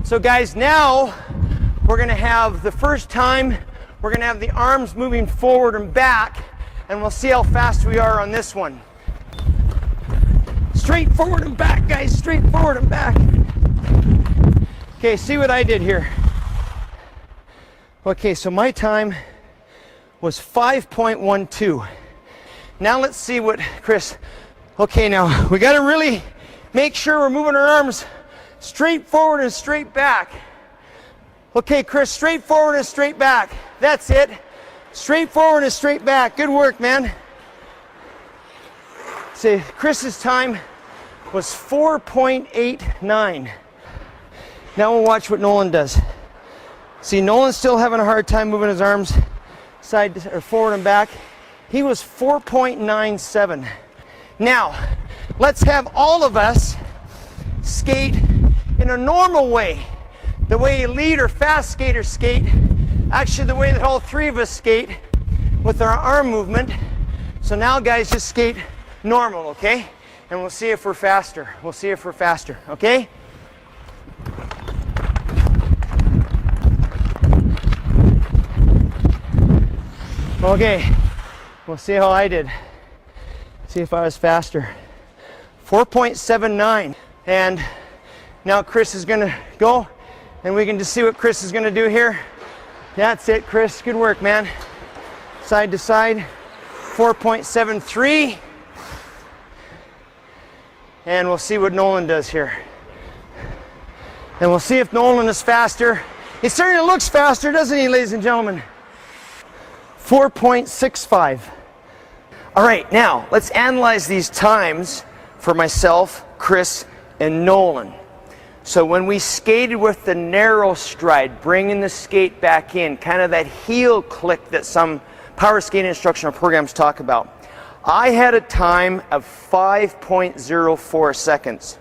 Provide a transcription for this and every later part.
So guys, now we're going to have the first time, we're going to have the arms moving forward and back, and we'll see how fast we are on this one. Straight forward and back, guys, straight forward and back. Okay, see what I did here. Okay, so my time was 5.12. Now let's see what Chris, okay, now we got to really make sure we're moving our arms straight forward and straight back. Okay, Chris, straight forward and straight back. That's it. Straight forward and straight back. Good work, man. See, Chris's time was 4.89. Now we'll watch what Nolan does. See, Nolan's still having a hard time moving his arms side or forward and back. He was 4.97. Now, let's have all of us skate in a normal way. The way elite or fast skaters skate. Actually, the way that all three of us skate with our arm movement. So now, guys, just skate normal, okay? And we'll see if we're faster. We'll see if we're faster, okay? Okay, we'll see how I did. See if I was faster. 4.79. And now Chris is gonna go, and we can just see what Chris is gonna do here. That's it, Chris. Good work, man. Side to side. 4.73. And we'll see what Nolan does here. And we'll see if Nolan is faster. He certainly looks faster, doesn't he, ladies and gentlemen? 4.65. All right, now let's analyze these times for myself, Chris, and Nolan. So when we skated with the narrow stride, bringing the skate back in, kind of that heel click that some power skating instructional programs talk about, I had a time of 5.04 seconds.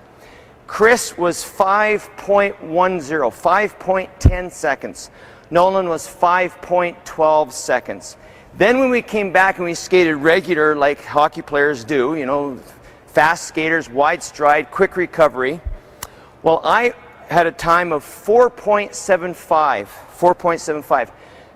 Chris was 5.10, 5.10 seconds. Nolan was 5.12 seconds. Then when we came back and we skated regular like hockey players do, you know, fast skaters, wide stride, quick recovery, well, I had a time of 4.75.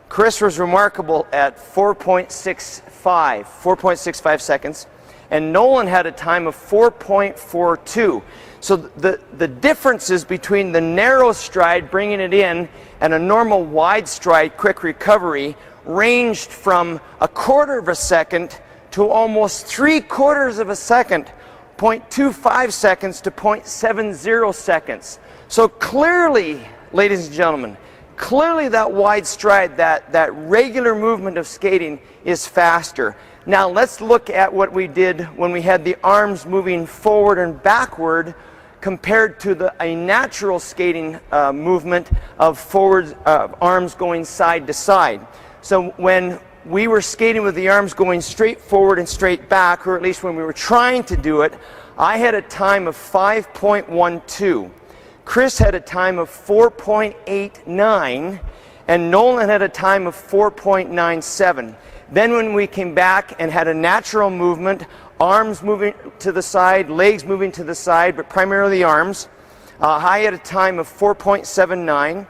Chris was remarkable at 4.65 seconds, and Nolan had a time of 4.42. So the differences between the narrow stride, bringing it in, and a normal wide stride, quick recovery, ranged from 1/4 of a second to almost 3/4 of a second, 0.25 seconds to 0.70 seconds. So clearly, ladies and gentlemen, clearly that wide stride, that regular movement of skating is faster. Now let's look at what we did when we had the arms moving forward and backward compared to a natural skating movement of forward arms going side to side. So when we were skating with the arms going straight forward and straight back, or at least when we were trying to do it, I had a time of 5.12. Chris had a time of 4.89, and Nolan had a time of 4.97. Then when we came back and had a natural movement, arms moving to the side, legs moving to the side, but primarily the arms, I had a time of 4.79.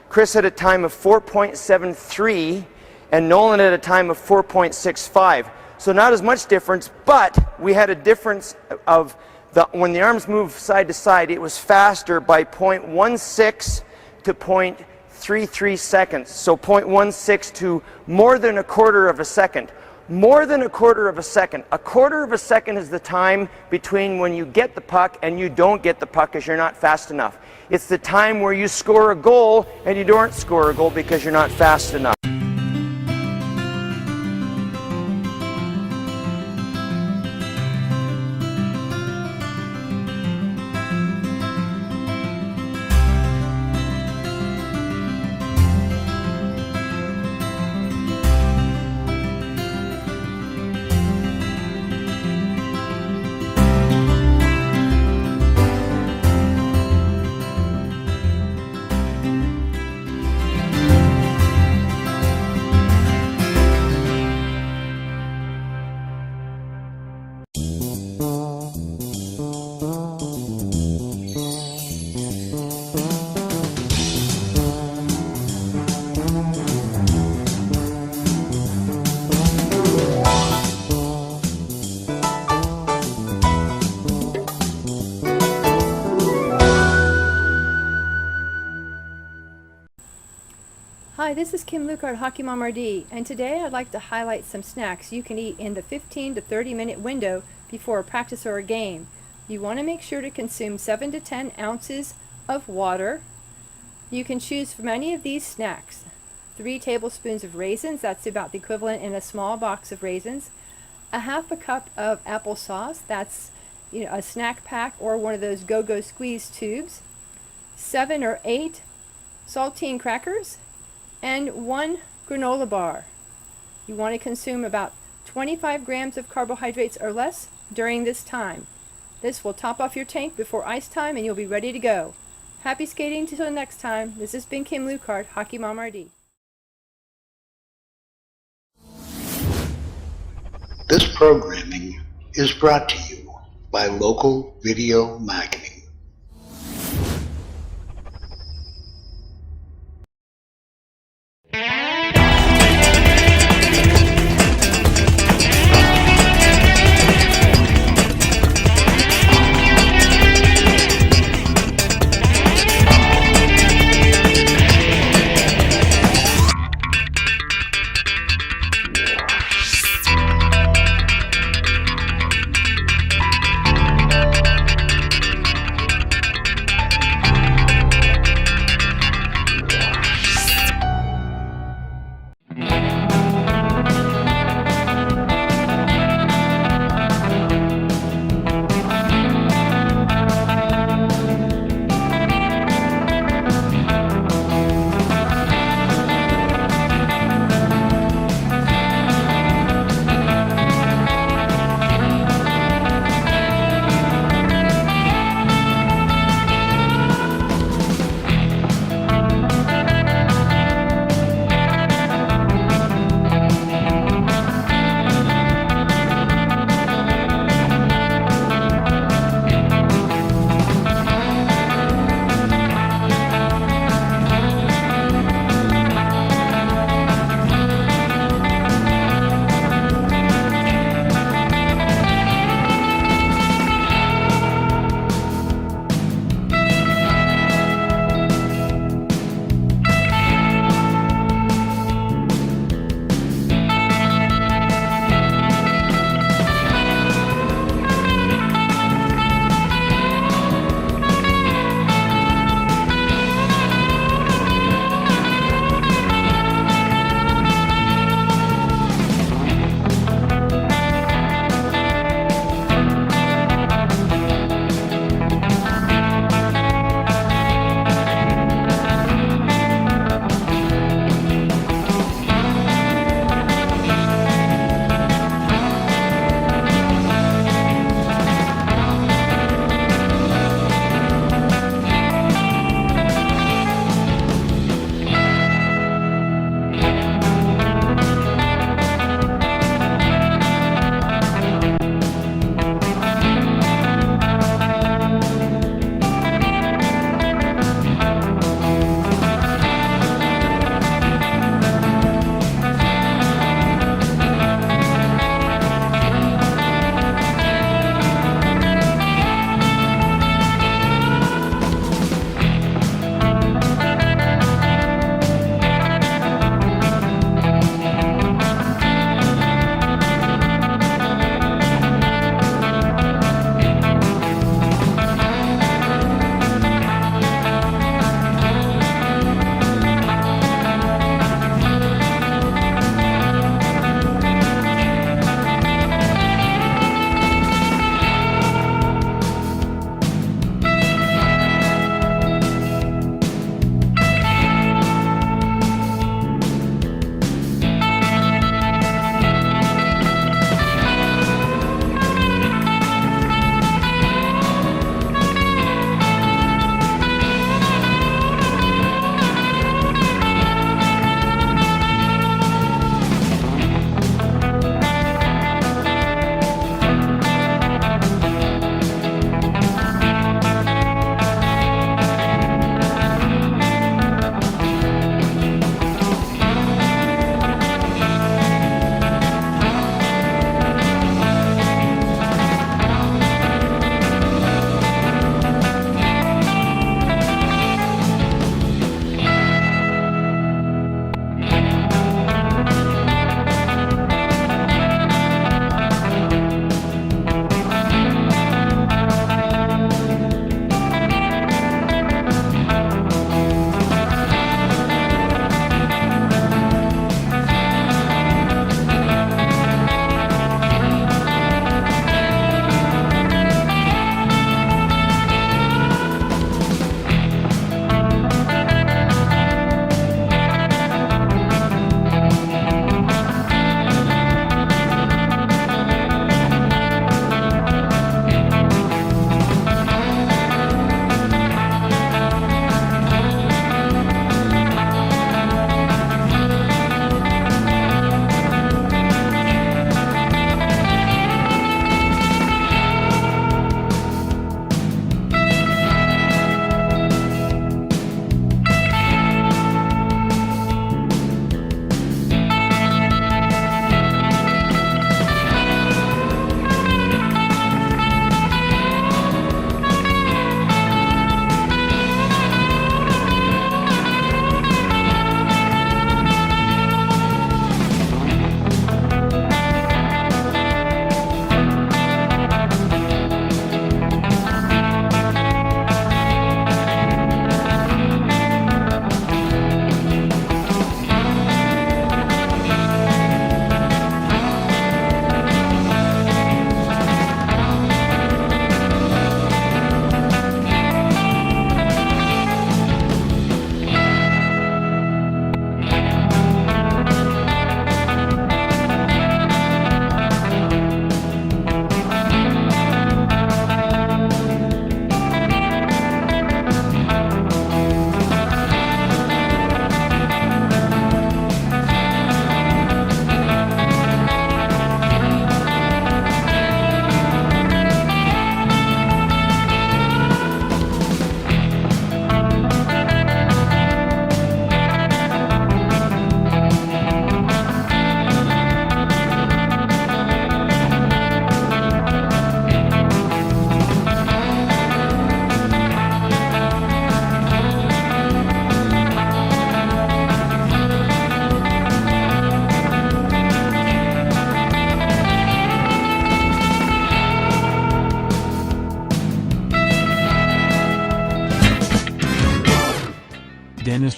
Chris had a time of 4.73, and Nolan had a time of 4.65. So not as much difference, but we had a difference of when the arms move side to side, it was faster by 0.16 to 0.33 seconds. So 0.16 to more than 1/4 of a second. More than 1/4 of a second. 1/4 of a second is the time between when you get the puck and you don't get the puck because you're not fast enough. It's the time where you score a goal and you don't score a goal because you're not fast enough. Hi, this is Kim Lukhard, Hockey Mom RD, and today I'd like to highlight some snacks you can eat in the 15 to 30 minute window before a practice or a game. You want to make sure to consume 7 to 10 ounces of water. You can choose from any of these snacks. 3 tablespoons of raisins, that's about the equivalent in a small box of raisins. A half a cup of applesauce, that's a snack pack or one of those go-go squeeze tubes. 7 or 8 saltine crackers, and 1 granola bar. You want to consume about 25 grams of carbohydrates or less during this time. This will top off your tank before ice time and you'll be ready to go. Happy skating till the next time. This has been Kim Lukhard, Hockey Mom RD. This programming is brought to you by Local Video Marketing.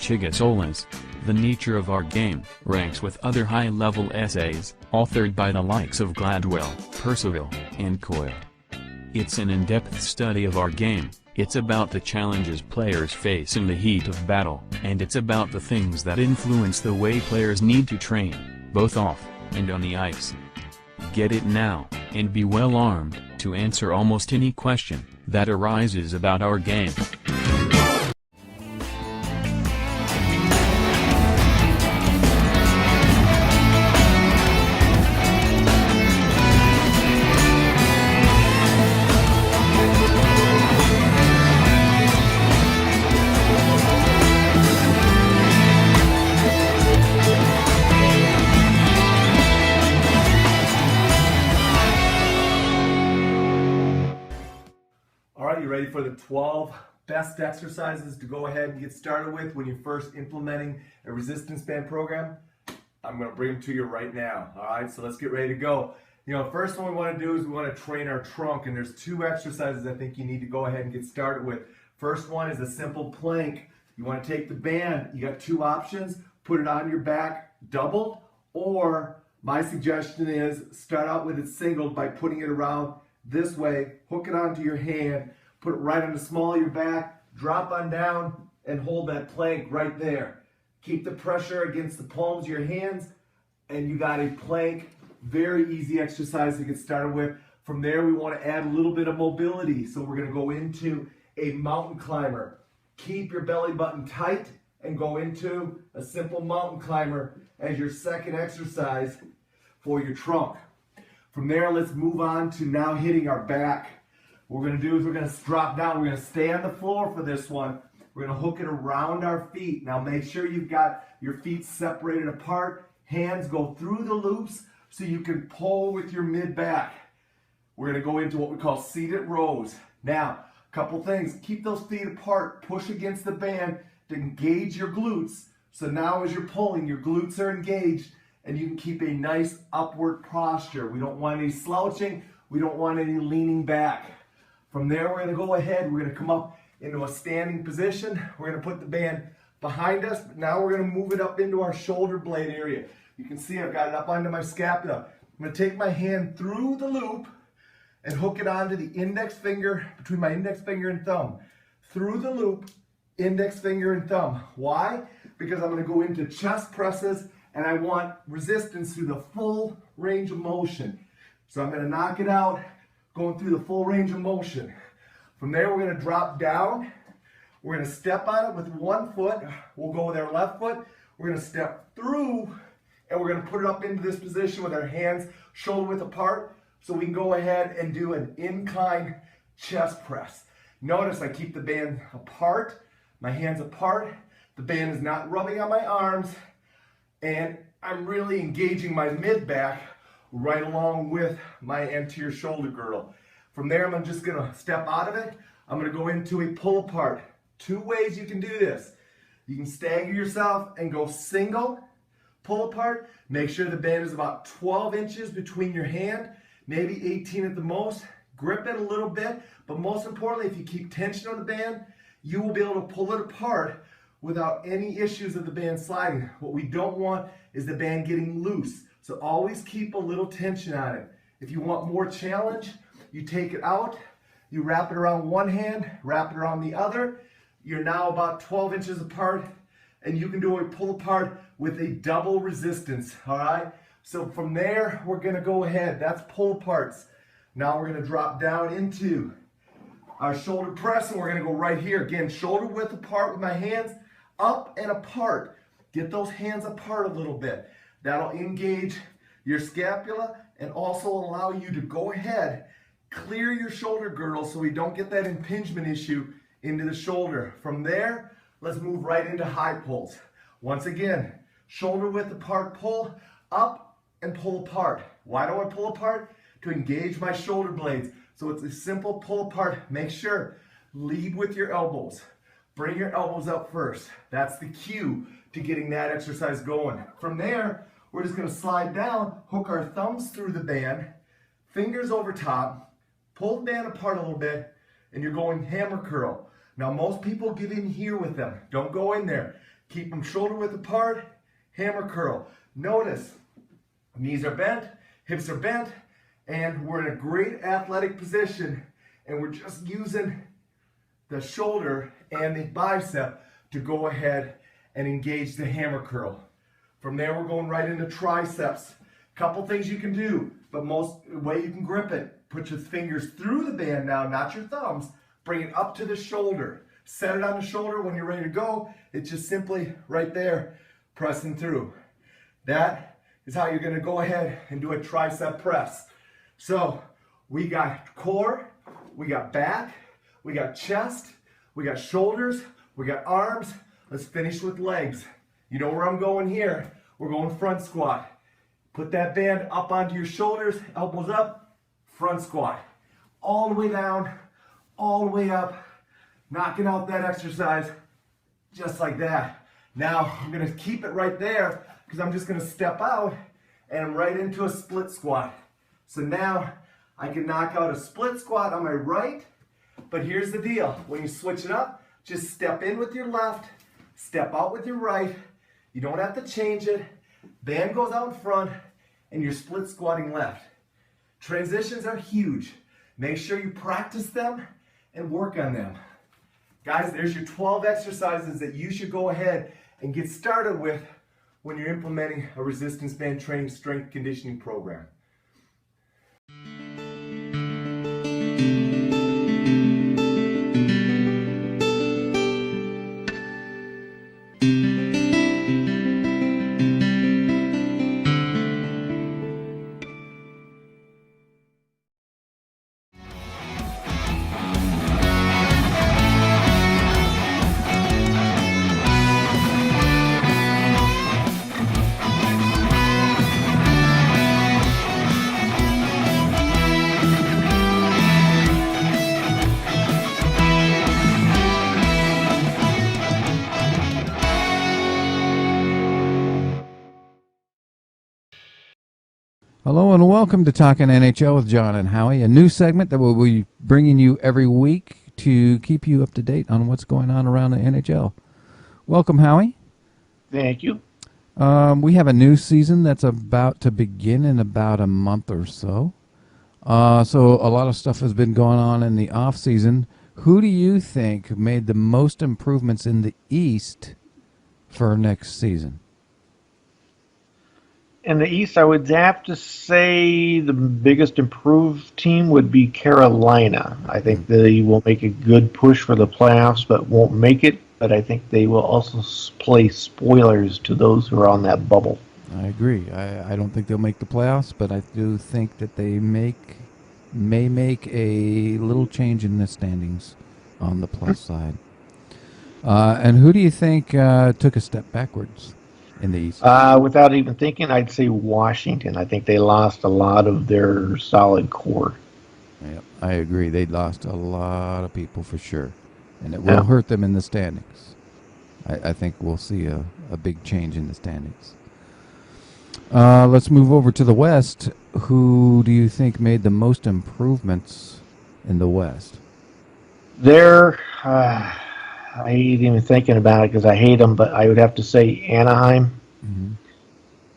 Chighisola's The Nature of Our Game ranks with other high-level essays, authored by the likes of Gladwell, Percival, and Coyle. It's an in-depth study of our game, it's about the challenges players face in the heat of battle, and it's about the things that influence the way players need to train, both off and on the ice. Get it now, and be well armed to answer almost any question that arises about our game. You ready for the 12 best exercises to go ahead and get started with when you're first implementing a resistance band program? I'm going to bring them to you right now. All right, so let's get ready to go. First one we want to do is we want to train our trunk, and there's two exercises I think you need to go ahead and get started with. First one is a simple plank. You want to take the band, you got two options, put it on your back doubled, or my suggestion is start out with it singled by putting it around this way, hook it onto your hand, put it right on the small of your back, drop on down, and hold that plank right there. Keep the pressure against the palms of your hands, and you got a plank. Very easy exercise to get started with. From there, we want to add a little bit of mobility. So we're going to go into a mountain climber. Keep your belly button tight and go into a simple mountain climber as your second exercise for your trunk. From there, let's move on to now hitting our back. What we're going to do is we're going to drop down. We're going to stay on the floor for this one. We're going to hook it around our feet. Now make sure you've got your feet separated apart. Hands go through the loops so you can pull with your mid-back. We're going to go into what we call seated rows. Now, a couple things. Keep those feet apart. Push against the band to engage your glutes. So now as you're pulling, your glutes are engaged and you can keep a nice upward posture. We don't want any slouching. We don't want any leaning back. From there, we're going to go ahead. We're going to come up into a standing position. We're going to put the band behind us. But now we're going to move it up into our shoulder blade area. You can see I've got it up onto my scapula. I'm going to take my hand through the loop and hook it onto the index finger, between my index finger and thumb. Through the loop, index finger and thumb. Why? Because I'm going to go into chest presses and I want resistance through the full range of motion. So I'm going to knock it out, going through the full range of motion. From there, we're going to drop down. We're going to step on it with one foot. We'll go with our left foot. We're going to step through, and we're going to put it up into this position with our hands shoulder width apart, so we can go ahead and do an incline chest press. Notice I keep the band apart, my hands apart. The band is not rubbing on my arms, and I'm really engaging my mid-back right along with my anterior shoulder girdle. From there, I'm just going to step out of it. I'm going to go into a pull apart. Two ways you can do this. You can stagger yourself and go single, pull apart. Make sure the band is about 12 inches between your hand, maybe 18 at the most. Grip it a little bit, but most importantly, if you keep tension on the band, you will be able to pull it apart without any issues of the band sliding. What we don't want is the band getting loose. So always keep a little tension on it. If you want more challenge, you take it out, you wrap it around one hand, wrap it around the other. You're now about 12 inches apart, and you can do a pull apart with a double resistance, all right? So from there, we're gonna go ahead. That's pull aparts. Now we're gonna drop down into our shoulder press, and we're gonna go right here. Again, shoulder width apart with my hands, up and apart. Get those hands apart a little bit. That'll engage your scapula and also allow you to go ahead, clear your shoulder girdle so we don't get that impingement issue into the shoulder. From there, let's move right into high pulls. Once again, shoulder width apart pull, up and pull apart. Why do I pull apart? To engage my shoulder blades. So it's a simple pull apart. Make sure, lead with your elbows. Bring your elbows up first. That's the cue to getting that exercise going. From there, we're just going to slide down, hook our thumbs through the band, fingers over top, pull the band apart a little bit, and you're going hammer curl. Now most people get in here with them. Don't go in there. Keep them shoulder width apart, hammer curl. Notice, knees are bent, hips are bent, and we're in a great athletic position, and we're just using the shoulder and the bicep to go ahead and engage the hammer curl. From there, we're going right into triceps. Couple things you can do, but most way you can grip it. Put your fingers through the band now, not your thumbs. Bring it up to the shoulder. Set it on the shoulder. When you're ready to go, it's just simply right there, pressing through. That is how you're going to go ahead and do a tricep press. So we got core, we got back, we got chest, we got shoulders, we got arms. Let's finish with legs. You know where I'm going here. We're going front squat. Put that band up onto your shoulders, elbows up, front squat. All the way down, all the way up, knocking out that exercise just like that. Now I'm gonna keep it right there because I'm just gonna step out and right into a split squat. So now I can knock out a split squat on my right, but here's the deal. When you switch it up, just step in with your left, step out with your right. You don't have to change it. Band goes out in front, and you're split squatting left. Transitions are huge. Make sure you practice them and work on them. Guys, there's your 12 exercises that you should go ahead and get started with when you're implementing a resistance band training strength conditioning program. Hello and welcome to Talking NHL with John and Howie, a new segment that we'll be bringing you every week to keep you up to date on what's going on around the NHL. Welcome, Howie. Thank you. We have a new season that's about to begin in about a month or so. So a lot of stuff has been going on in the off season. Who do you think made the most improvements in the East for next season? In the East, I would have to say the biggest improved team would be Carolina. I think they will make a good push for the playoffs, but won't make it. But I think they will also play spoilers to those who are on that bubble. I agree. I don't think they'll make the playoffs, but I do think that they may make a little change in the standings on the plus side. And who do you think took a step backwards in the East? Without even thinking, I'd say Washington. I think they lost a lot of their solid core. Yep, I agree. They lost a lot of people for sure, and it will hurt them in the standings. I think we'll see a big change in the standings. Let's move over to the West. Who do you think made the most improvements in the West? I ain't even thinking about it because I hate them, but I would have to say Anaheim. Mm-hmm.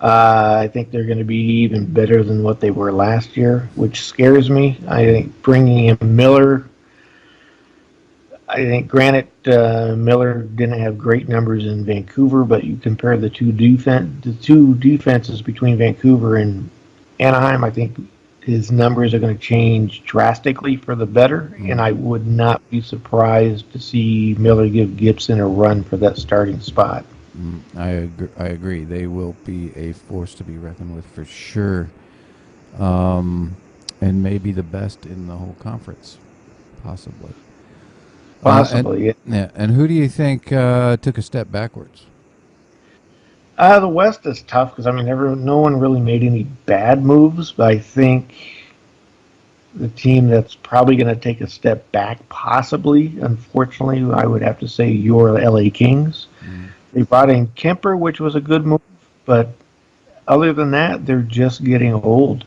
I think they're going to be even better than what they were last year, which scares me. I think bringing in Miller, I think, granted, Miller didn't have great numbers in Vancouver, but you compare the two defenses between Vancouver and Anaheim, I think his numbers are going to change drastically for the better, and I would not be surprised to see Miller give Gibson a run for that starting spot. I agree. They will be a force to be reckoned with for sure, and maybe the best in the whole conference, possibly. Possibly, yeah. And who do you think took a step backwards? The West is tough because, I mean, no one really made any bad moves, but I think the team that's probably going to take a step back, possibly, unfortunately, I would have to say your LA Kings. They brought in Kemper, which was a good move, but other than that, they're just getting old.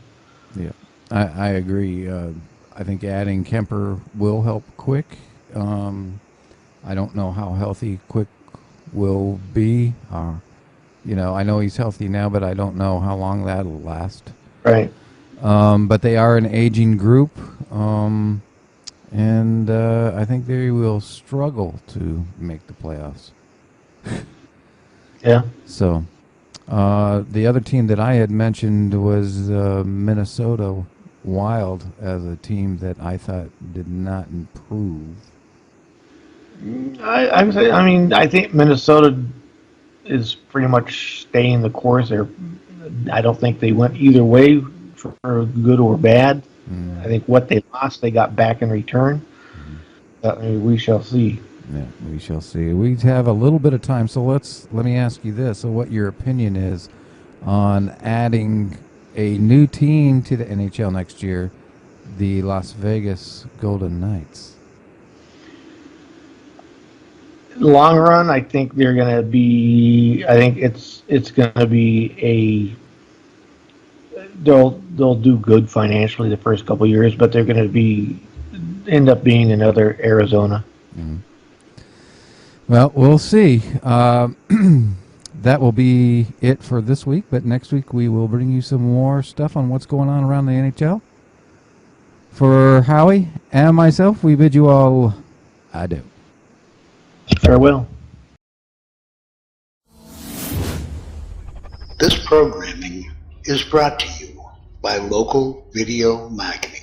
Yeah, I agree. I think adding Kemper will help Quick. I don't know how healthy Quick will be. I know he's healthy now, but I don't know how long that'll last. Right. But they are an aging group, and I think they will struggle to make the playoffs. Yeah. So, the other team that I had mentioned was Minnesota Wild as a team that I thought did not improve. I think Minnesota is pretty much staying the course. I don't think they went either way for good or bad. I think what they lost, they got back in return. We shall see. Yeah, we shall see. We have a little bit of time, so let me ask you this: so, what your opinion is on adding a new team to the NHL next year, the Las Vegas Golden Knights? Long run, I think they're going to be. I think it's going to be they'll do good financially the first couple of years, but they're going to end up being another Arizona. Mm-hmm. Well, we'll see. That will be it for this week, but next week we will bring you some more stuff on what's going on around the NHL. For Howie and myself, we bid you all adieu. Farewell. This programming is brought to you by Local Video Marketing.